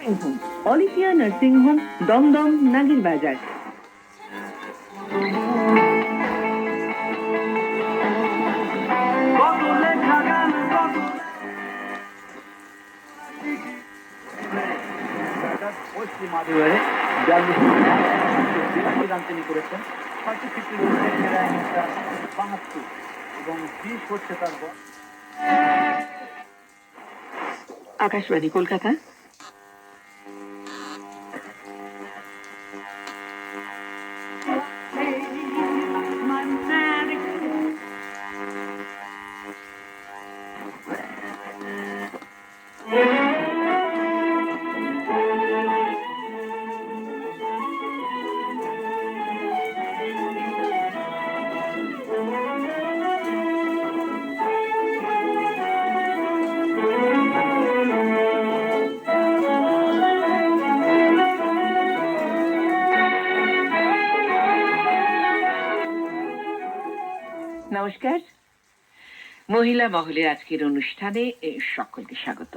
Home Olivia nursing home, Dum Dum, Nager Bazar. তিনি করেছেন 72 এবং 20 হচ্ছে তার। আকাশবাণী কলকাতা। নমস্কার, মহিলা মহলের আজকের অনুষ্ঠানে সকলকে স্বাগত।